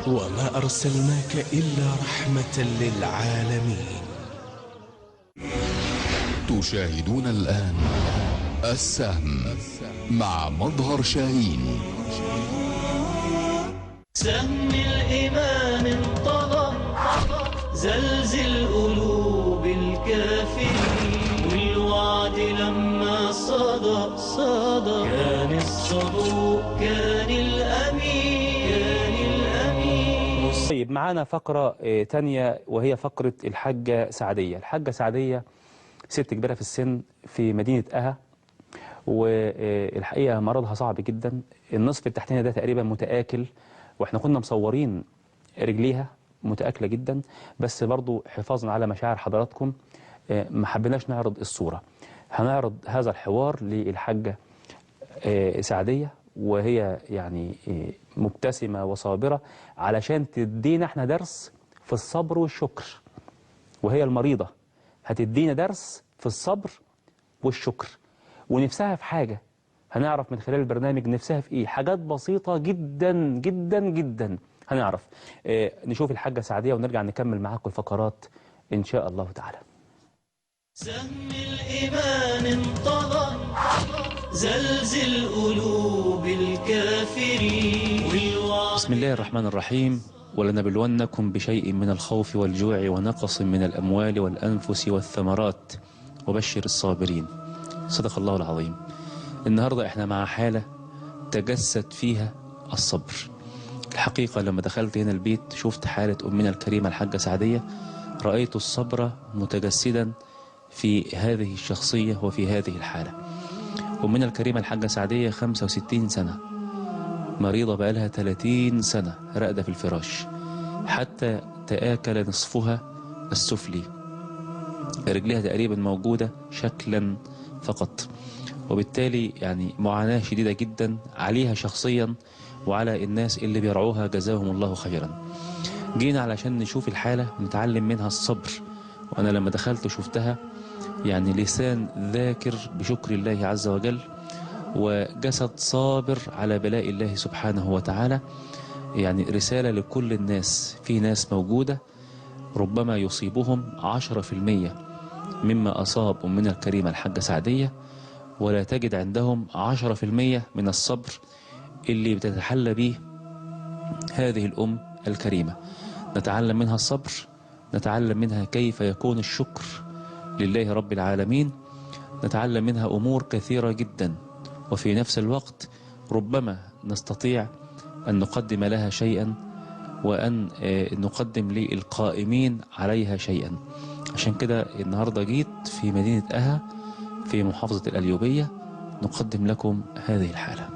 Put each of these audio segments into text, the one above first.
وما أرسلناك إلا رحمة للعالمين. تشاهدون الآن السهم مع مظهر شاهين. سهم الإيمان انطلق زلزل قلوب الكافرين، والوعد لما صدق كان الصدوق كان الأمين. طيب، معانا فقرة تانية وهي فقرة الحاجة سعدية. الحاجة سعدية ست كبيرة في السن في مدينة أها، والحقيقة مرضها صعب جدا. النصف التحتاني ده تقريبا متآكل، واحنا كنا مصورين رجليها متآكلة جدا، بس برضو حفاظا على مشاعر حضراتكم ما حبيناش نعرض الصورة. هنعرض هذا الحوار للحاجة سعدية، وهي يعني مبتسمة وصابرة علشان تدينا احنا درس في الصبر والشكر. وهي المريضة هتدينا درس في الصبر والشكر، ونفسها في حاجة. هنعرف من خلال البرنامج نفسها في ايه، حاجات بسيطة جدا جدا جدا. هنعرف نشوف الحاجة سعدية ونرجع نكمل معاكم الفقرات ان شاء الله تعالى. سهم الإيمان انطلق زلزل قلوب الكافرين. بسم الله الرحمن الرحيم. ولنبلونكم بشيء من الخوف والجوع ونقص من الأموال والأنفس والثمرات وبشر الصابرين. صدق الله العظيم. النهاردة احنا مع حالة تجسد فيها الصبر. الحقيقة لما دخلت هنا البيت شفت حالة أمنا الكريمة الحاجة سعدية، رأيت الصبر متجسدا في هذه الشخصية وفي هذه الحالة. أمنا الكريمة الحاجة سعدية 65 سنة، مريضة بقالها 30 سنة راقدة في الفراش، حتى تآكل نصفها السفلي، رجلها تقريبا موجودة شكلا فقط، وبالتالي يعني معاناة شديدة جدا عليها شخصيا وعلى الناس اللي بيرعوها جزاهم الله خيرا. جينا علشان نشوف الحالة ونتعلم منها الصبر. وأنا لما دخلت وشفتها يعني لسان ذاكر بشكر الله عز وجل، وجسد صابر على بلاء الله سبحانه وتعالى. يعني رسالة لكل الناس، في ناس موجودة ربما يصيبهم 10% مما أصاب أمنا الكريمة الحاجة سعدية، ولا تجد عندهم 10% من الصبر اللي بتتحلى به هذه الأم الكريمة. نتعلم منها الصبر، نتعلم منها كيف يكون الشكر لله رب العالمين، نتعلم منها أمور كثيرة جدا، وفي نفس الوقت ربما نستطيع أن نقدم لها شيئا، وأن نقدم للقائمين عليها شيئا. عشان كده النهاردة جيت في مدينة أها في محافظة القليوبية نقدم لكم هذه الحالة.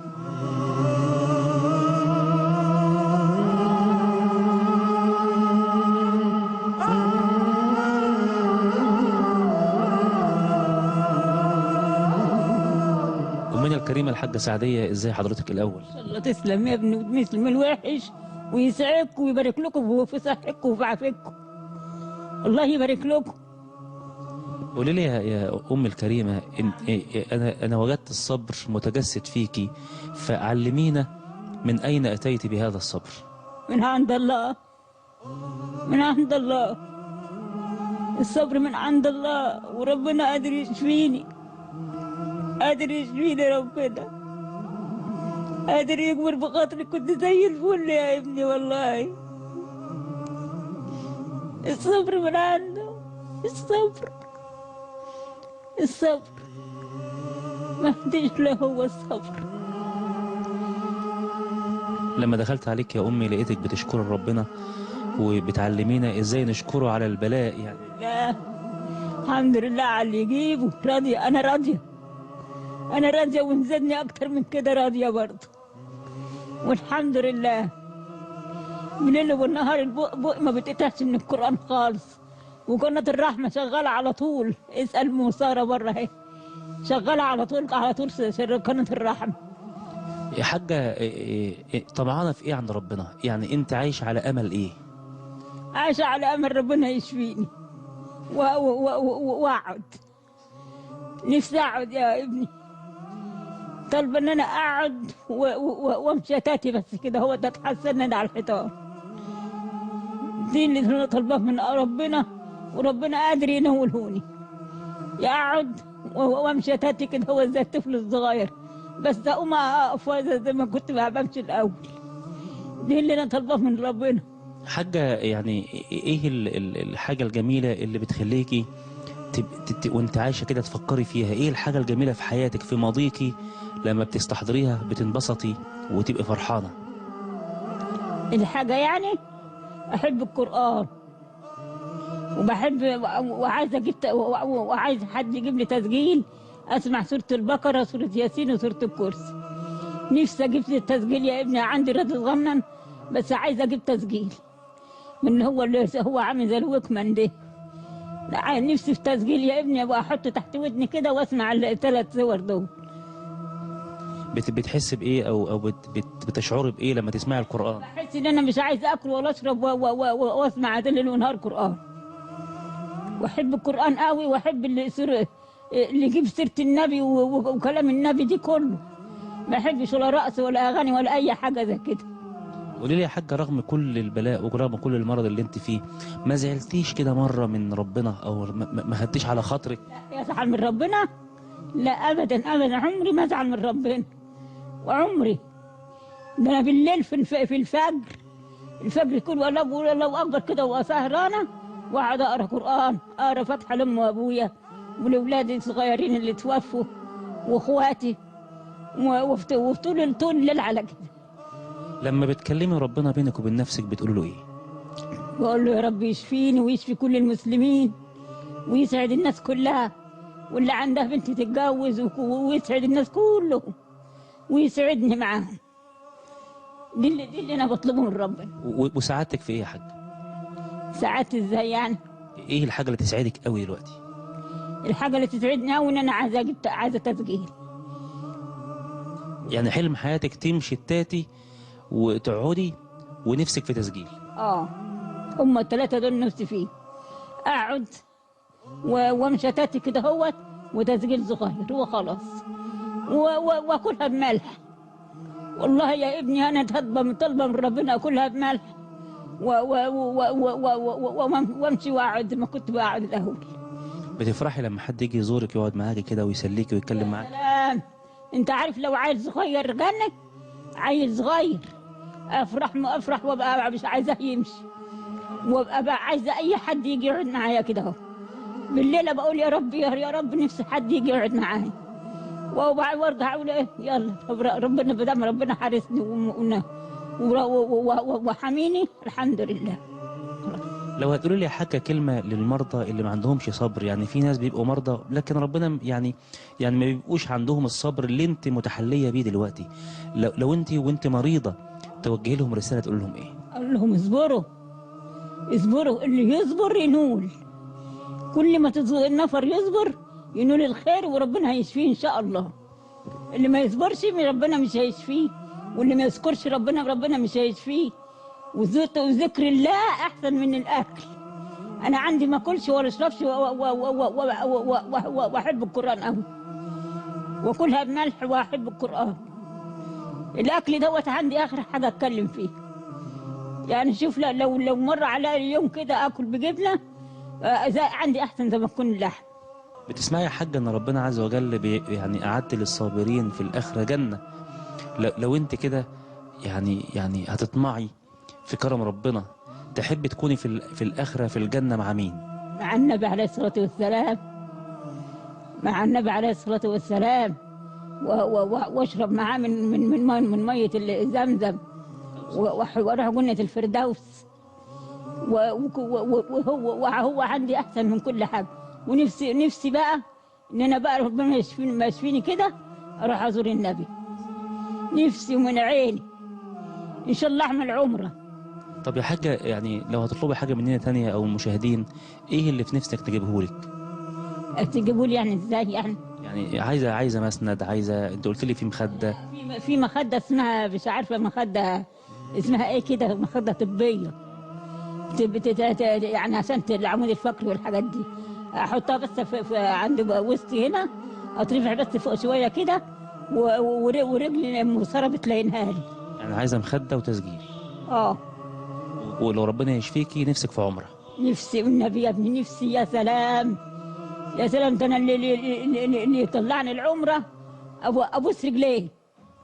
أمنا الكريمة الحاجة سعدية، ازاي حضرتك الأول؟ الله تسلم يا ابني وتسلم الوحش ويسعدكم ويبارك لكم في صحتكم وفي عافيتكم. الله يبارك لكم. قولي لي يا أم الكريمة، أنا وجدت الصبر متجسد فيكي، فعلمينا من أين أتيت بهذا الصبر؟ من عند الله، من عند الله. الصبر من عند الله، وربنا قادر يشفيني، قادر يشفيني ربنا، قادر يكبر بخاطري. كنت زي الفل يا ابني والله. الصبر من عنده، الصبر، الصبر ما فيش له هو الصبر. لما دخلت عليك يا أمي لقيتك بتشكر ربنا وبتعلمينا ازاي نشكره على البلاء. يعني لا، الحمد لله على اللي يجيبه. راضية، أنا راضية، أنا راضية، ونزلني أكتر من كده راضية برضه، والحمد لله. بالليل والنهار البق ما بتقطعش من القرآن خالص، وقناة الرحمة شغالة على طول. اسأل موسارة بره اهي، شغالة على طول على طول قناة الرحمة. يا حاجة طمعانة في ايه عند ربنا؟ يعني انت عايش على امل ايه؟ عايشة على أمل ربنا يشفيني وأقعد. نفسي أقعد يا ابني، طالبة إن أنا أقعد وأمشي تاتي بس كده، هو ده اتحسن أنا على الحيطان. دي اللي انا طالباه من ربنا، وربنا قادر ينولهوني. يقعد وامشي اتاتي كده هو زي الطفل الصغير، بس اقوم اقف زي ما كنت بمشي الاول. دي اللي انا طالباه من ربنا. حاجة يعني ايه الحاجة الجميلة اللي بتخليكي وانت عايشة كده تفكري فيها؟ ايه الحاجة الجميلة في حياتك في ماضيكي لما بتستحضريها بتنبسطي وتبقي فرحانة؟ الحاجة يعني احب القرآن، وبحب وعايزه اجيب وعايز حد يجيب لي تسجيل اسمع سوره البقره، سوره ياسين، وسوره الكرسي. نفسي اجيب لي التسجيل يا ابني، عندي رد صغنن بس عايزه اجيب تسجيل من هو اللي هو عامل زي الوكمان ده. لا، نفسي في تسجيل يا ابني، ابقى احطه تحت ودني كده واسمع الثلاث صور دول. بتحس بايه او بتشعري بايه لما تسمعي القرآن؟ بحس ان انا مش عايزه اكل ولا اشرب واسمع ليل ونهار قرآن. واحب القرآن قوي، واحب اللي يجيب سيرة النبي وكلام النبي دي كله. ما احبش ولا رقص ولا اغاني ولا اي حاجه زي كده. قولي لي يا حاجة، رغم كل البلاء ورغم كل المرض اللي انت فيه، ما زعلتيش كده مرة من ربنا او ما هديش على خاطرك؟ لا يزعل من ربنا؟ لا ابدا ابدا، عمري ما ازعل من ربنا، وعمري. ده انا بالليل في الفجر يكون الله اكبر كده وسهرانه، واقعد اقرا قرآن، اقرا فاتحه لامي وابويا ولاولادي الصغيرين اللي توفوا واخواتي، وطول الليل على كده. لما بتكلمي ربنا بينك وبين نفسك بتقول له ايه؟ بقول له يا رب يشفيني ويشفي كل المسلمين ويسعد الناس كلها، واللي عندها بنت تتجوز ويسعد الناس كلهم ويسعدني معاهم. دي اللي انا بطلبه من ربنا. وسعادتك في ايه يا حاج؟ ساعات ازاي يعني؟ ايه الحاجة اللي تسعدك قوي دلوقتي؟ الحاجه اللي تسعدني قوي ان انا عايزه تسجيل. يعني حلم حياتك تمشي التاتي وتقعدي ونفسك في تسجيل؟ هم الثلاثه دول نفسي فيه، اقعد وامشي تاتي كده هوت وتسجيل صغير وخلاص، واكلها بملح. والله يا ابني انا طالبه من ربنا اكلها بملح وامشي واقعد ما كنت بقعد الاول. بتفرحي لما حد يجي يزورك يقعد معاكي كده ويسليكي ويتكلم معاكي؟ سلام. انت عارف لو عيل صغير جنك، عيل صغير، افرح وابقى مش عايزاه يمشي، وابقى عايزه اي حد يجي يقعد معايا كده اهو. بالليل بقول يا رب يا رب نفسي حد يجي يقعد معايا، وارجع اقول ايه يلا ربنا بدام ربنا حارسني وحميني الحمد لله. لو هتقولي لي حاجة كلمة للمرضى اللي ما عندهمش صبر، يعني في ناس بيبقوا مرضى لكن ربنا يعني ما بيبقوش عندهم الصبر اللي انت متحلية بيه دلوقتي، لو انت مريضة توجهي لهم رسالة تقول لهم ايه؟ اقول لهم اصبروا، اللي يصبر ينول. كل ما النفر يصبر ينول الخير وربنا هيشفيه ان شاء الله. اللي ما يصبرش ربنا مش هيشفيه، واللي ما يذكرش ربنا مش هيشفيه. وذكر الله احسن من الاكل. انا عندي ما اكلش ولا اشربش واحب القرآن قوي، واكلها بملح واحب القرآن. الاكل دوت عندي اخر حاجه اتكلم فيه. يعني شوف لو مر على اليوم كده اكل بجبنه عندي احسن زي ما تكون اللحم. بتسمعي يا حاجة ان ربنا عز وجل يعني اعد للصابرين في الاخره جنه؟ لو انت كده يعني هتطمعي في كرم ربنا، تحب تكوني في الاخره في الجنه مع مين؟ مع النبي عليه الصلاه والسلام، مع النبي عليه الصلاه والسلام، واشرب معاه من ميه زمزم، واروح جنه الفردوس، وهو عندي احسن من كل حاجه. ونفسي بقى ان انا بقى ربنا يشفيني كده اروح ازور النبي. نفسي ومن عيني ان شاء الله اعمل عمره. طب يا حاجة، يعني لو هتطلبي حاجة مننا تانية او المشاهدين، ايه اللي في نفسك نجيبهولك؟ تجيبوا لي يعني ازاي يعني؟ يعني عايزة مسند، انت قلت لي في مخدة. في مخدة اسمها مش عارفة مخدة اسمها ايه كده، مخدة طبية يعني عشان العمود الفقري والحاجات دي. احطها بس في عند وسطي هنا، اطرفها بس فوق شوية كده، ورجلي المصارة بتلاقينها لي. يعني عايزة مخدة وتسجيل؟ ولو ربنا يشفيكي نفسك في عمرة. نفسي والنبي يا ابني، نفسي. يا سلام يا سلام، ده انا اللي يطلعني العمره ابوس رجليه.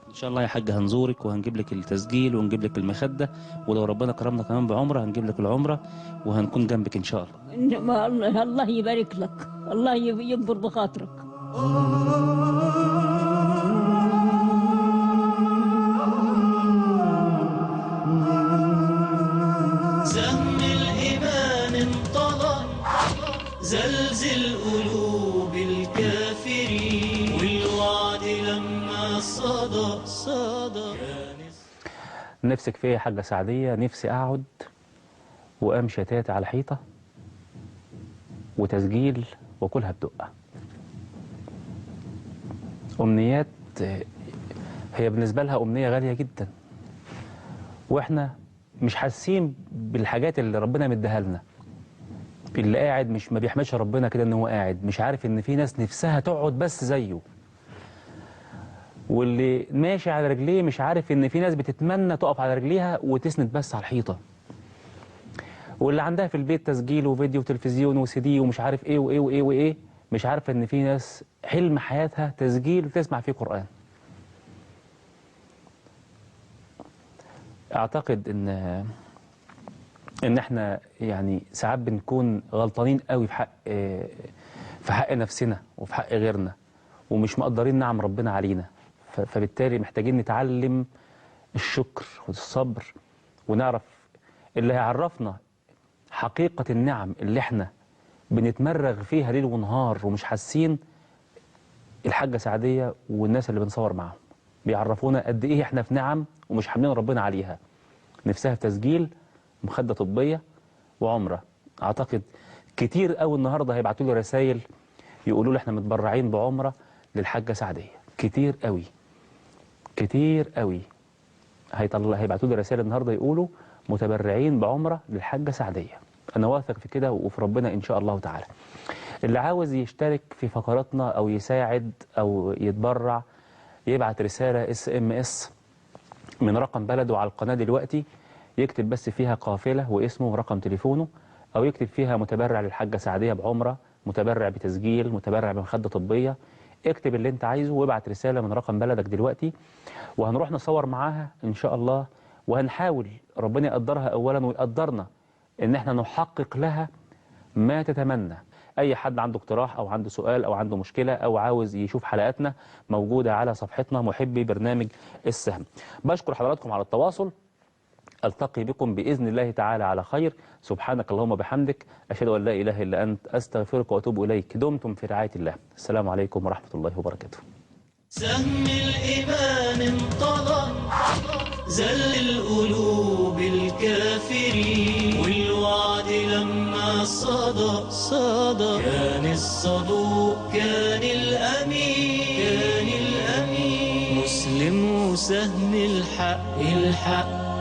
ان شاء الله يا حاج هنزورك وهنجيب لك التسجيل ونجيب لك المخدة، ولو ربنا كرمنا كمان بعمرة هنجيب لك العمرة وهنكون جنبك ان شاء الله. الله يبارك لك، الله يكبر بخاطرك. سهم الإيمان انطلق زلزل قلوب الكافرين، والوعد لما صدى نفسك في ايه يا حاجة سعدية؟ نفسي اقعد وامشي تاتي على حيطة وتسجيل واكلها بدقة. امنيات هي بالنسبة لها امنية غالية جدا، واحنا مش حاسين بالحاجات اللي ربنا مديها لنا. اللي قاعد مش ما بيحمدش ربنا كده ان هو قاعد، مش عارف ان في ناس نفسها تقعد بس زيه. واللي ماشي على رجليه مش عارف ان في ناس بتتمنى تقف على رجليها وتسند بس على الحيطة. واللي عندها في البيت تسجيل وفيديو وتلفزيون وسي دي ومش عارف ايه وايه وايه وايه، مش عارفه ان في ناس حلم حياتها تسجيل وتسمع فيه قرآن. اعتقد ان احنا يعني ساعات بنكون غلطانين قوي في حق نفسنا وفي حق غيرنا، ومش مقدرين نعم ربنا علينا. فبالتالي محتاجين نتعلم الشكر والصبر، ونعرف اللي هيعرفنا حقيقة النعم اللي احنا بنتمرغ فيها ليل ونهار ومش حاسين. الحاجة سعدية والناس اللي بنصور معاهم بيعرفونا قد ايه احنا في نعم ومش حاملين ربنا عليها. نفسها في تسجيل، مخدة طبية، وعمرة. اعتقد كتير قوي النهاردة هيبعتوا لي رسائل يقولوا لي احنا متبرعين بعمرة للحاجة سعدية. كتير قوي كتير قوي هيبعتوا لي رسائل النهاردة يقولوا متبرعين بعمرة للحاجة سعدية. أنا واثق في كده وفي ربنا إن شاء الله تعالى. اللي عاوز يشترك في فقراتنا أو يساعد أو يتبرع يبعت رسالة SMS من رقم بلده على القناة دلوقتي، يكتب بس فيها قافلة واسمه ورقم تليفونه، أو يكتب فيها متبرع للحاجة سعدية بعمرة، متبرع بتسجيل، متبرع بمخدة طبية. اكتب اللي انت عايزه وابعت رسالة من رقم بلدك دلوقتي، وهنروح نصور معاها إن شاء الله، وهنحاول ربنا يقدرها أولا ويقدرنا إن احنا نحقق لها ما تتمنى. أي حد عنده اقتراح أو عنده سؤال أو عنده مشكلة أو عاوز يشوف حلقاتنا موجودة على صفحتنا محبي برنامج السهم. بشكر حضراتكم على التواصل. ألتقي بكم بإذن الله تعالى على خير. سبحانك اللهم وبحمدك، أشهد أن لا إله إلا أنت، أستغفرك وأتوب إليك. دمتم في رعاية الله. السلام عليكم ورحمة الله وبركاته. سهم الإيمان انطلق زل القلوب الكافرين، والوعد لما صدى كان الصدوق كان الأمين مسلم وسهم الحق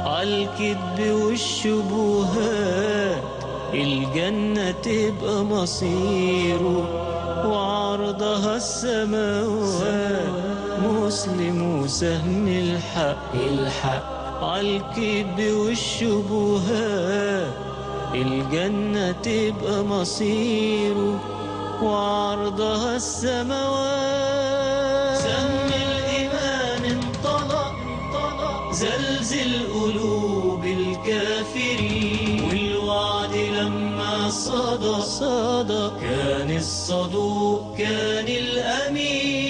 عالكذب والشبهات، الجنة تبقى مصيره وعرضها السماوات. مسلم وسهم الحق عالكذب والشبهات، الجنة تبقى مصيره وعرضها السماوات. سهم الإيمان انطلق زلزل قلوب الكافرين، والوعد لما صدى كان الصدوق كان الأمين